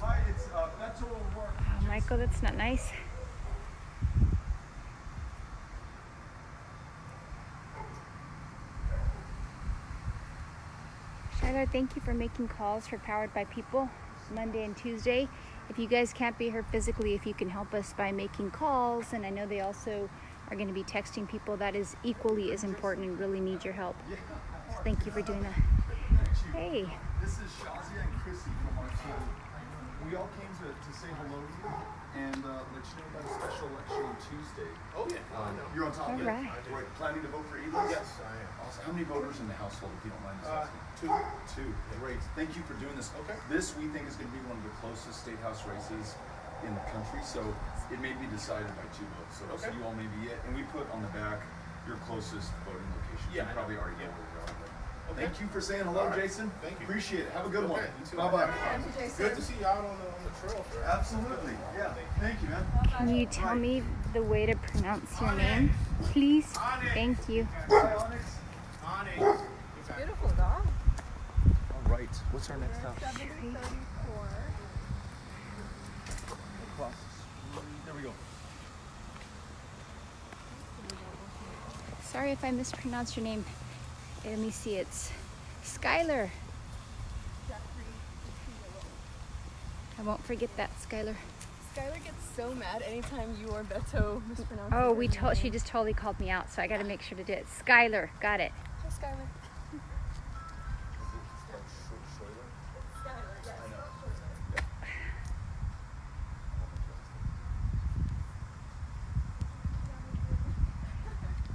Hi, it's Beto O'Rourke. Oh, Michael, that's not nice. Shiloh, thank you for making calls for Powered by People Monday and Tuesday. If you guys can't be here physically, if you can help us by making calls, and I know they also are going to be texting people, that is equally as important and really need your help. So thank you for doing that. Hey. This is Shazia and Chrissy from our team. We all came to say hello to you and let you know about a special election on Tuesday. Oh yeah. You're on top of it. All right. Right. Planning to vote for either? Yes, I am. Awesome. How many voters in the household, if you don't mind us asking? Two. Two. Great. Thank you for doing this. Okay. This we think is going to be one of the closest state house races in the country, so it may be decided by 2 votes. So Okay. you all may be it. And we put on the back your closest voting location. Yeah, You probably already yeah. know where you are. But Okay. Thank you for saying hello, All right. Jason. Thank you. Appreciate it. Have a good one. Okay, you too. Bye bye. Good to see you out on the trail. Absolutely. Yeah. Thank you, man. Can you tell me the way to pronounce your name, please? Thank you. Bye, Onyx. Beautiful dog. All right. What's our next house? 734. Across the street. There we go. Sorry if I mispronounced your name. Let me see. It's Skylar. I won't forget that, Skylar. Skylar gets so mad anytime you or Beto mispronounce. Oh, her she name. just totally called me out, so I got to make sure to do it. Skylar, got it. Hi, Skylar.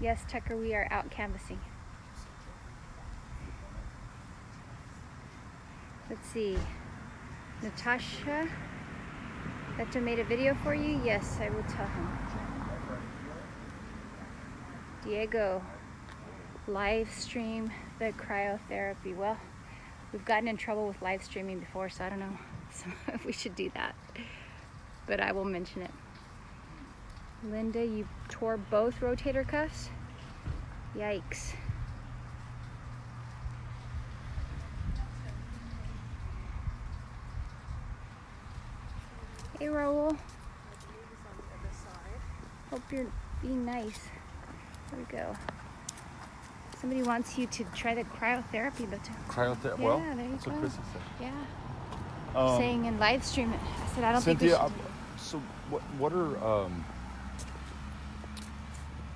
Yes, Tucker, we are out canvassing. Let's see. Natasha, Beto made a video for you? Yes, I will tell him. Diego, live stream the cryotherapy. Well, we've gotten in trouble with live streaming before, so I don't know if we should do that. But I will mention it. Linda, you tore both rotator cuffs? Yikes. Hey, Raul. Hope you're being nice. There we go. Somebody wants you to try the cryotherapy, but Cryotherapy. Yeah, Well, there you that's go. what Chrissy said. yeah, saying in live stream it. I said I don't Cynthia, think we should. so what are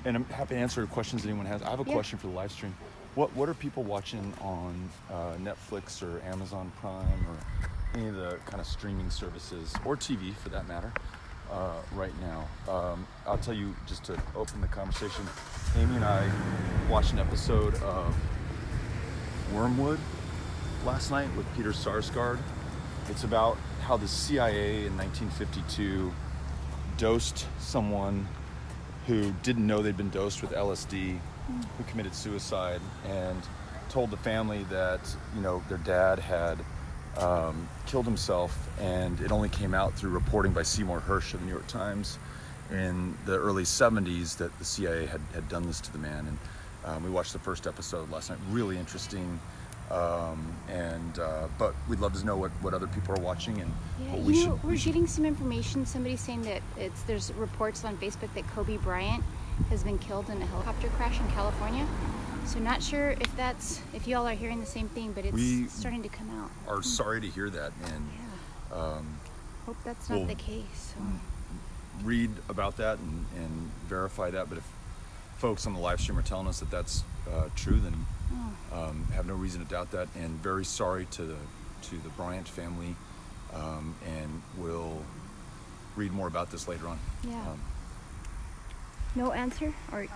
and I'm happy to answer questions anyone has. I have a Yeah. question for the live stream. What are people watching on Netflix or Amazon Prime or any of the kind of streaming services or TV for that matter right now? I'll tell you just to open the conversation. Amy and I watched an episode of Wormwood last night with Peter Sarsgaard. It's about how the CIA in 1952 dosed someone who didn't know they'd been dosed with LSD, who committed suicide, and told the family that, you know, their dad had killed himself, and it only came out through reporting by Seymour Hersh of the New York Times in the early 70s that the CIA had done this to the man. And we watched the first episode last night. Really interesting. But we'd love to know what other people are watching and Yeah, what we're getting some information. Somebody's saying that there's reports on Facebook that Kobe Bryant has been killed in a helicopter crash in California. So not sure if y'all are hearing the same thing, but it's starting to come out. are sorry to hear that, and Yeah. Hope that's not well, the case. So. read about that and verify that. But if folks on the live stream are telling us that that's true, then have no reason to doubt that. And very sorry to the Bryant family, and we'll read more about this later on. Yeah. No answer? Or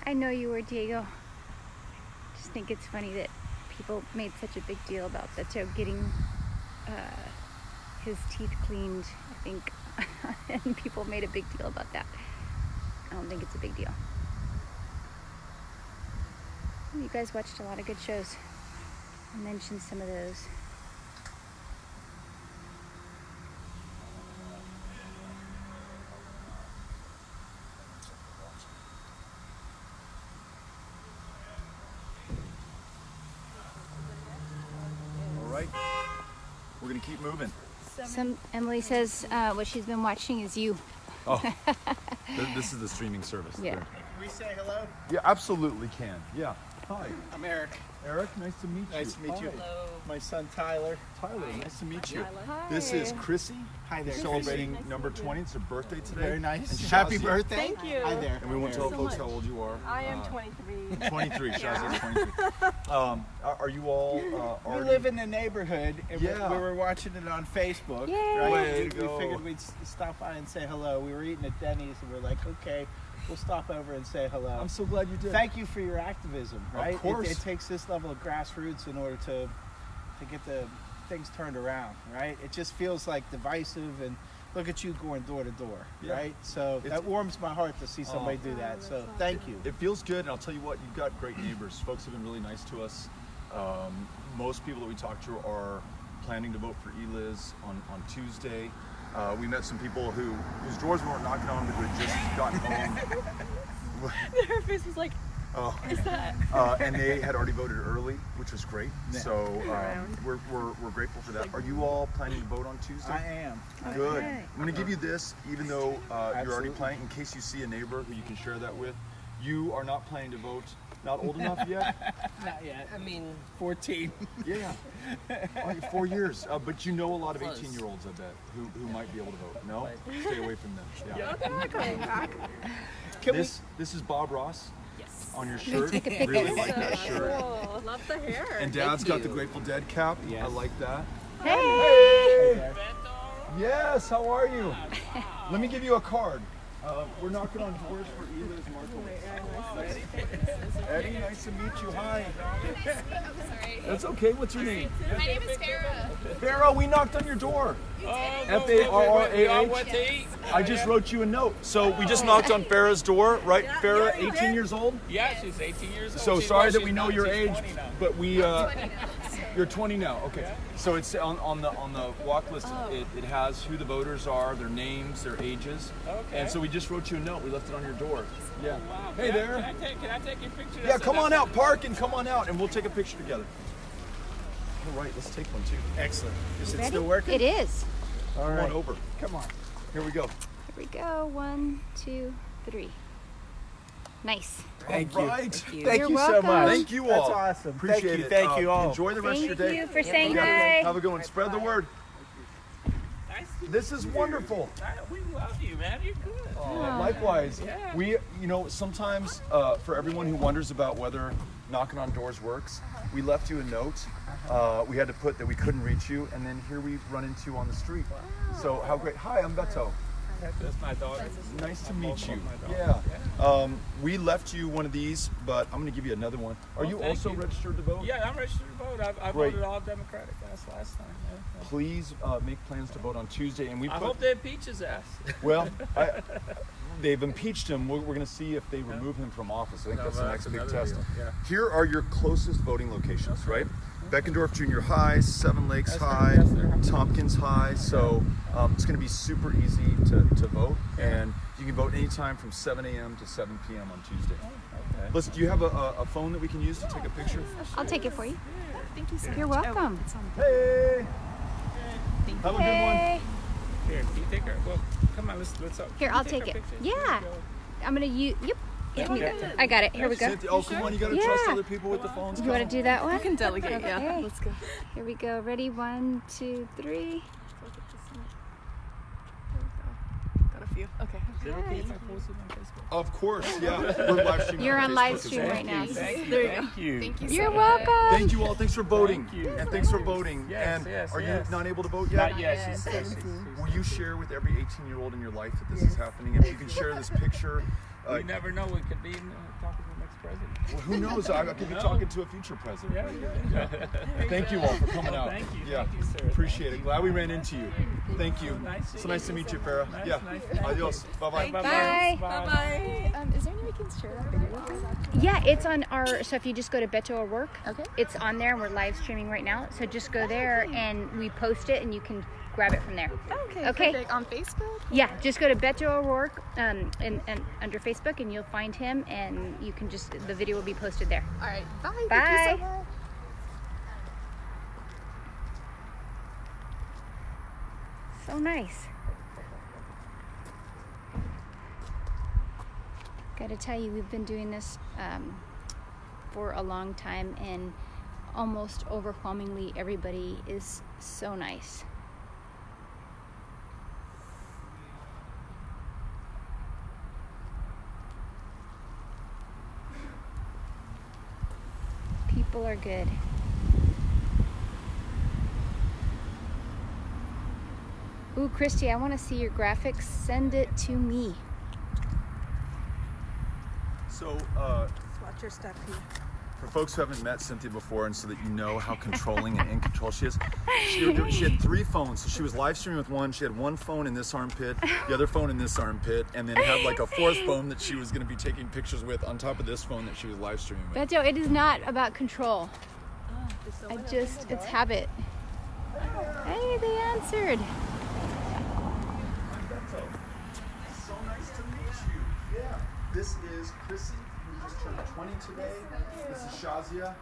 I know you were, Diego. Just think it's funny that people made such a big deal about Beto getting his teeth cleaned, I think, and people made a big deal about that. I don't think it's a big deal. You guys watched a lot of good shows. I mentioned some of those. All right, we're gonna keep moving. Emily says what she's been watching is you. Oh, this is the streaming service. Yeah. Can we say hello? Yeah, absolutely can. Yeah. Hi, I'm Eric. Eric. Nice to meet you. Nice to meet you. Hi. My son Tyler. Tyler, nice to meet you. Hi. This is Chrissy. Hi there. Celebrating number 20. It's her birthday today. Very nice. And Happy Shazia. birthday. Thank you. Hi there. And we won't tell so folks much. how old you are. I am 23. 23. Shazia's 23. Are you all We already? live in the neighborhood, and Yeah. we were watching it on Facebook. Yay. Right? Way We to go. figured we'd stop by and say hello. We were eating at Denny's, and we're like, okay, we'll stop over and say hello. I'm so glad you did. Thank you for your activism, right? course. It takes this level of grassroots in order to get the things turned around, right? It just feels like divisive, and look at you going door to door, Yeah. right? So It's- that warms my heart to see somebody do that. So thank you. It feels good, and I'll tell you what, you've got great neighbors. Folks have been really nice to us. Most people that we talk to are planning to vote for Eliz on Tuesday. We met some people whose doors we weren't knocking on, but who had just gotten home. Her face was like, Oh. is that? And they had already voted early, which was great. Yeah. So we're grateful for that. Are you all planning to vote on Tuesday? I am. Good. Okay. I'm going to give you this, even though you're already Absolutely. planning, in case you see a neighbor who you can share that with. You are not planning to vote, not old enough yet? Not yet. I mean, 14. Yeah. 4 years. But you know a lot of 18-year-olds, I bet, who might be able to vote. No? Stay away from them. Yeah. This is Bob Ross yes. on your shirt. Take a picture. Really like that shirt. Cool. Love the hair. And Dad's Thank got the you. Grateful Dead cap. Yes. I like that. Hey! Yes, how are you? Let me give you a card. We're knocking on doors for Eliz Markowitz. Eddie, nice to meet you. Hi. That's okay. What's your name? My name is Farrah. Farrah, we knocked on your door. F-A-R-R-A-H. I just wrote you a note. So we just knocked on Farrah's door, right? Farrah, 18 years old? Yeah, she's 18 years old. So She sorry was, that she's we know not, your she's age, 20 now. but we you're 20 now. Okay. So it's on the walk list. It has who the voters are, their names, their ages. Okay. And so we just wrote you a note. We left it on your door. Yeah. Wow, Hey can I- there. Can I take your picture? Yeah, come on out. Park and come on out, and we'll take a picture together. All right, let's take one too. Excellent. Is it Ready? still working? It is. All Come right. on over. Come on. Here we go. Here we go. 1, 2, 3. Nice. Thank All you. right. Thank You're you so welcome. much. Thank you all. That's awesome. Appreciate it. Thank you all. Enjoy the rest of Thank your day. you for saying Yeah. hi. Have a good one. Spread the word. This is wonderful. We love you, man. You're good. Likewise, Yeah. we, sometimes for everyone who wonders about whether knocking on doors works, we left you a note. We had to put that we couldn't reach you, and then here we run into you on the street. So how great! Hi, I'm Beto. That's my daughter. Nice to meet you. My daughter. Yeah. We left you one of these, but I'm going to give you another one. Are Oh, you thank also you. registered to vote? Yeah, I'm registered to vote. I Great. voted all Democratic last time. Yeah. Please make plans to vote on Tuesday, and we I put. hope they impeach his ass. Well, they've impeached him. We're going to see if they remove him from office. I think No, that's the well, next that's big another test. deal, yeah. Here are your closest voting locations, right? Beckendorf Junior High, Seven Lakes That's High, right, yes, sir. Tompkins High. So it's going to be super easy to vote, and you can vote anytime from 7 a.m. to 7 p.m. on Tuesday. Okay. Listen, do you have a phone that we can use to take a picture? I'll take it for you. Thank you so much. You're welcome. Hey! Have a good one. Hey. Here, can you take her? Well, come on, let's Here, can I'll you take her it. picture? Yeah. Here we go. I'm gonna use. Yep. Give me Okay. that. I got it. Here we go. Cynthia, oh, come on, you got to Yeah. trust other people with the phones. You want to do that one? You can delegate, yeah. Okay. Let's go. Here we go. Ready? 1, 2, 3. Got a few. Okay. Is it okay if I post it on Facebook? Of course, yeah. We're live streaming You're on Facebook live as stream well. right now. Thank you. There you go. Thank you. Thank you You're so much. welcome. Thank you all. Thanks for voting. Thank you. And thanks for voting. Yes, and yes, are yes. you not able to vote yet? Not yet. She said she's- Will you share with every 18-year-old in your life that this is happening? If you can share this picture, We never know. We could be talking to the next president. well, who knows? I could be talking to a future president. Yeah. Thank you all for coming Oh, out. thank you. Yeah, Thank you, sir. appreciate it. Glad we ran into you. Thank you. Nice to So nice to meet you, Farrah. Nice, Yeah. nice. Thank Adios. Bye-bye. Bye. Bye bye. Is there any way you can share that video with me? Yeah, it's on our. So if you just go to Beto O'Rourke, Okay. it's on there, and we're live streaming right now. So just go there, and we post it, and you can grab it from there. Okay. Okay. Perfect. On Facebook? Yeah, just go to Beto O'Rourke and under Facebook, and you'll find him, and you can just the video will be posted there. All right. Bye. Bye. Thank you so much. So nice. Gotta tell you, we've been doing this for a long time, and almost overwhelmingly everybody is so nice. People are good. Ooh, Christy, I want to see your graphics. Send it to me. So, Just watch your step here. For folks who haven't met Cynthia before, and so that you know how controlling and in control she is, she had 3 phones. So she was live streaming with one. She had one phone in this armpit, the other phone in this armpit, and then had like a 4th phone that she was going to be taking pictures with on top of this phone that she was live streaming with. Beto, it is not about control. It's habit. Hey, they answered. So nice to meet you. Yeah. This is Chrissy, who just turned 20 today. This is Shazia.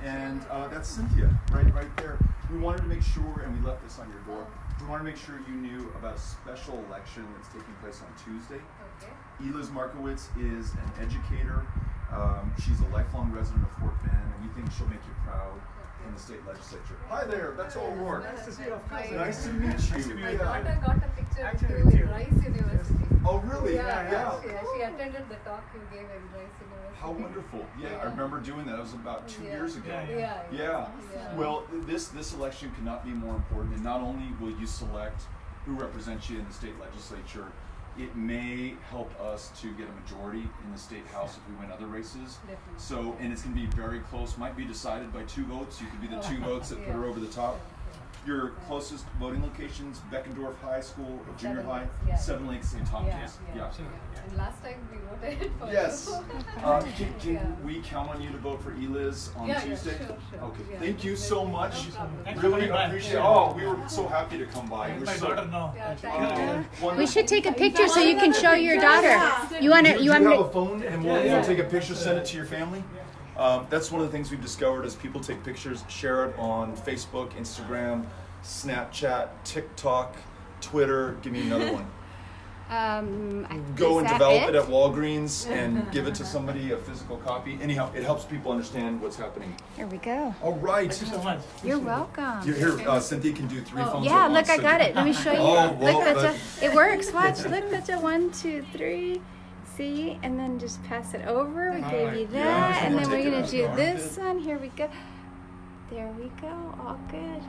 And that's Cynthia, right there. We wanted to make sure, and we left this on your door, we wanted to make sure you knew about a special election that's taking place on Tuesday. Eliz Markowitz is an educator. She's a lifelong resident of Fort Bend, and we think she'll make you proud in the state legislature. Hi there, Beto O'Rourke. Nice to see you. Nice to meet you. My daughter got a picture with you in Rice University. Oh, really? Yeah. She attended the talk you gave in Rice University. How wonderful. Yeah, I remember doing that. It was about 2 years ago. Yeah. Well, this election could not be more important. And not only will you select who represents you in the state legislature, it may help us to get a majority in the state house if we win other races. Definitely. So, and it's going to be very close. Might be decided by 2 votes. You could be the 2 votes that put her over the top. Your closest voting locations: Beckendorf High School, Junior High, Seven Lakes, and Tompkins. Yeah. And last time we voted for Yes. you. Can we count on you to vote for Eliz on Tuesday? Sure. Okay. Yeah. Thank you so much. No Really appreciate it. Oh, we were so happy to come by. We're so, We should take a picture so you can show your daughter. You want Do you me have a to? phone and we'll take a picture, send it to your family? That's one of the things we've discovered is people take pictures, share it on Facebook, Instagram, Snapchat, TikTok, Twitter. Give me another one. Go and develop it at Walgreens and give it to somebody, a physical copy. Anyhow, it helps people understand what's happening. Here we go. All right. Thank you so much. You're welcome. Here, Cynthia can do 3 phones Yeah, at look, once. I got it. Let me show you. Oh, well, Look, Beto. It works. Watch. Look, Beto. 1, 2, 3. See, and then just pass it over. We gave you that, Yeah, and then take we're it gonna out. do this one. Here we go. There we go. All good.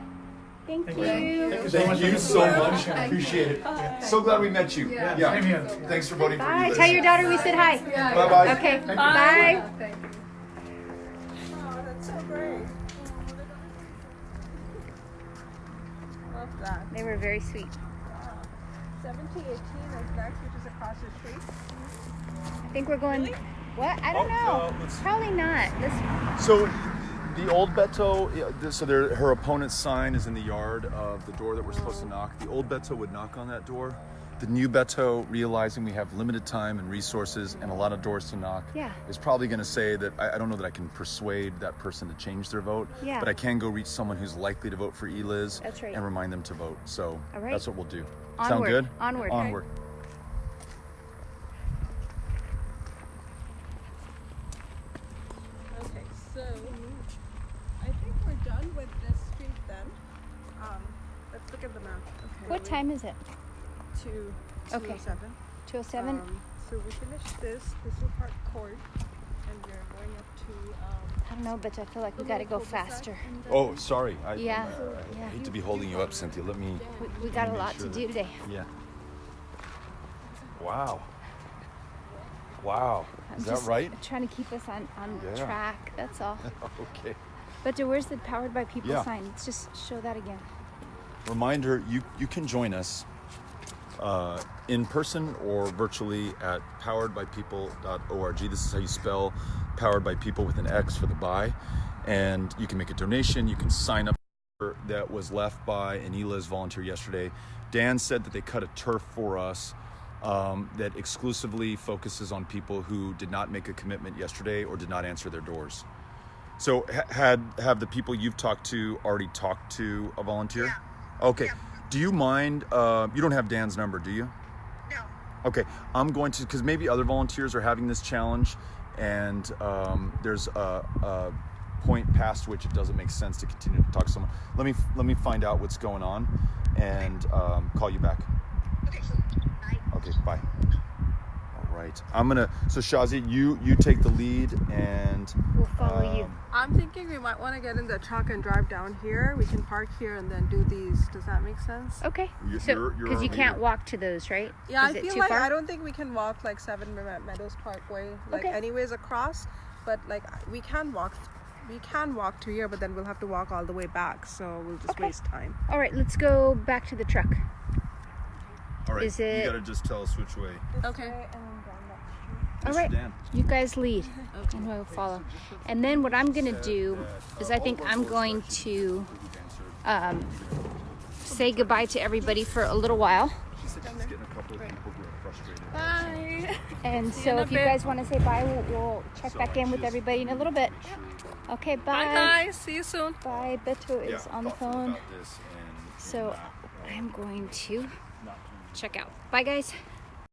Thank you. Thank you so much. I appreciate it. So glad we met you. Yeah. Yeah. Same here. Thanks for voting for Bye. Eliz. Tell your daughter we said hi. Bye-bye. Okay. Thank you. Bye. Thank you. Oh, that's so great. Love that. They were very sweet. 1718 is next, which is across the street. I think we're going. What? I don't know. Probably not. So the old Beto, her opponent's sign is in the yard of the door that we're supposed to knock. The old Beto would knock on that door. The new Beto, realizing we have limited time and resources and a lot of doors to knock, is probably going to say that I don't know that I can persuade that person to change their vote, but I can go reach someone who's likely to vote for Eliz and remind them to vote. So that's what we'll do. Onward. Sound good? Onward. Onward. Okay, so I think we're done with this street then. Let's look at the map. Okay. What time is it? 2:07. 2:07. So we finished this. This is Park Court, and we're going up to. I don't know, but I feel like we got to go faster. Oh, sorry. I hate to be holding you up, Cynthia. Let me. We got a lot to do today. Yeah. Wow. Wow. Is that right? Trying to keep us on track. That's all. Okay. But where's the Powered by People sign? Let's just show that again. Reminder, you can join us in person or virtually at poweredbypeople.org. This is how you spell Powered by People with an X for the by. And you can make a donation. You can sign up. That was left by an Eliz volunteer yesterday. Dan said that they cut a turf for us that exclusively focuses on people who did not make a commitment yesterday or did not answer their doors. So have the people you've talked to already talked to a volunteer? Yeah. Okay. Yeah. Do you mind, you don't have Dan's number, do you? No. Okay, I'm going to, because maybe other volunteers are having this challenge and there's a point past which it doesn't make sense to continue to talk to someone. Let me find out what's going on and call you back. Okay, bye. Okay, bye. All right, so Shazia, you take the lead and we'll follow you. I'm thinking we might want to get in the truck and drive down here. We can park here and then do these. Does that make sense? Okay. You're Because you can't walk to those, right? Yeah, Is I it feel too like far? I don't think we can walk like 7 Meadows Parkway, like Okay. anyways across. but like we can walk to here, but then we'll have to walk all the way back, so we'll just Okay. waste time. All right, let's go back to the truck. All right, Is it- you gotta just tell us which way. Okay. All right, Dan. you guys lead, and we'll follow. And then what I'm gonna do is I think I'm going to say goodbye to everybody for a little while. She said she's getting a couple of people who are frustrated. Bye. And See you so in a if you bit. guys want to say bye, we'll check back in with everybody in a little bit. Okay, Bye bye. guys. See you soon. Bye. Beto Yeah, is on the thoughtful phone. about this and So not, I'm going to not check out. Bye, guys.